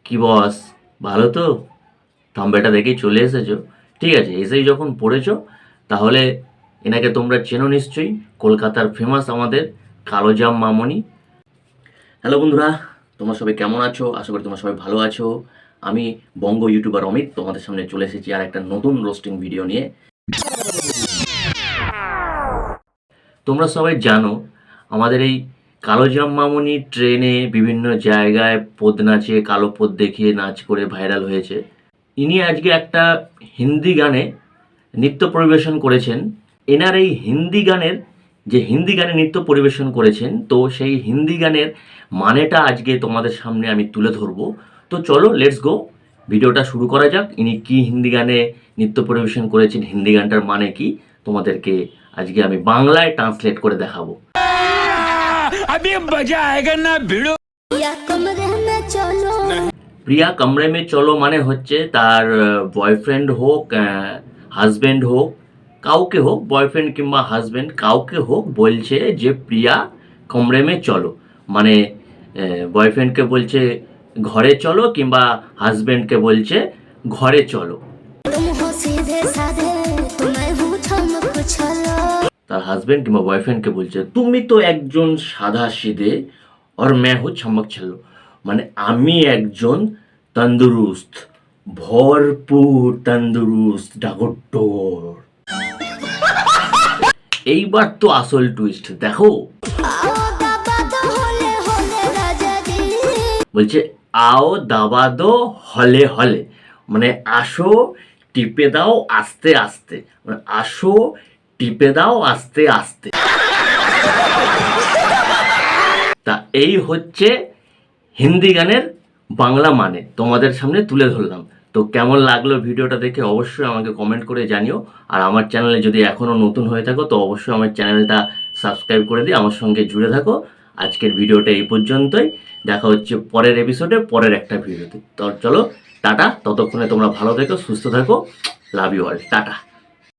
কি বস, ভালো তো? থাম্বনেলটা দেখেই চলে এসেছো। ঠিক আছে, এসেই যখন পড়েছো তাহলে এনাকে তোমরা চেনো নিশ্চয়ই, কলকাতার ফেমাস আমাদের কালোজাম মামনি। হ্যালো বন্ধুরা, তোমরা সবাই কেমন আছো? আশা করি তোমরা সবাই ভালো আছো। আমি বঙ্গ ইউটিউবার অমিত তোমাদের সামনে চলে এসেছি আর একটা নতুন রোস্টিং ভিডিও নিয়ে। তোমরা সবাই জানো আমাদের এই কালোজাম মামনি ট্রেনে বিভিন্ন জায়গায় পদ নাচে, কালো পদ দেখিয়ে নাচ করে ভাইরাল হয়েছে। ইনি আজকে একটা হিন্দি গানে নৃত্য পরিবেশন করেছেন। এনার এই হিন্দি গানে নৃত্য পরিবেশন করেছেন, তো সেই হিন্দি গানের মানেটা আজকে তোমাদের সামনে আমি তুলে ধরবো। তো চলো লেটস গো, ভিডিওটা শুরু করা যাক। ইনি কি হিন্দি গানে নৃত্য পরিবেশন করেছেন, হিন্দি গানটার মানে কি, তোমাদেরকে আজকে আমি বাংলায় ট্রান্সলেট করে দেখাবো। প্রিয়া কামরে মে চলো মানে হচ্ছে তার বয়ফ্রেন্ড হোক, হাজব্যান্ড হোক, কাউকে হোক, বয়ফ্রেন্ড কিংবা হাজব্যান্ড কাউকে হোক, বলছে যে প্রিয়া কামরে মে চলো, মানে বয়ফ্রেন্ডকে বলছে ঘরে চলো কিংবা হাজব্যান্ডকে বলছে ঘরে চলো। তার হাজব্যান্ড কিংবা বয়ফ্রেন্ডকে বলছে তুমি তো একজন সাদা সিধে আর मैं हूँ চমক ছল্লো, মানে আমি একজন তন্দুরুস্ত, ভরপুর তন্দুরুস্ত ডাগট্টোর। এইবার তো আসল টুইস্ট দেখো। বলছে আও দাবা দো হলে হলে, মানে আসো টিপে দাও আস্তে আস্তে, মানে আসো টিপে দাও আস্তে আস্তে। তা এই হচ্ছে হিন্দি গানের বাংলা মানে তোমাদের সামনে তুলে ধরলাম। তো কেমন লাগলো ভিডিওটা দেখে অবশ্যই আমাকে কমেন্ট করে জানিও। আর আমার চ্যানেলে যদি এখনও নতুন হয়ে থাকো তো অবশ্যই আমার চ্যানেলটা সাবস্ক্রাইব করে দিয়ে আমার সঙ্গে জুড়ে থাকো। আজকের ভিডিওটা এই পর্যন্তই, দেখা হচ্ছে পরের এপিসোডে, পরের একটা ভিডিওতে। তো চলো টাটা, ততক্ষণে তোমরা ভালো থেকো, সুস্থ থাকো, লাভ ইউ অল, টাটা।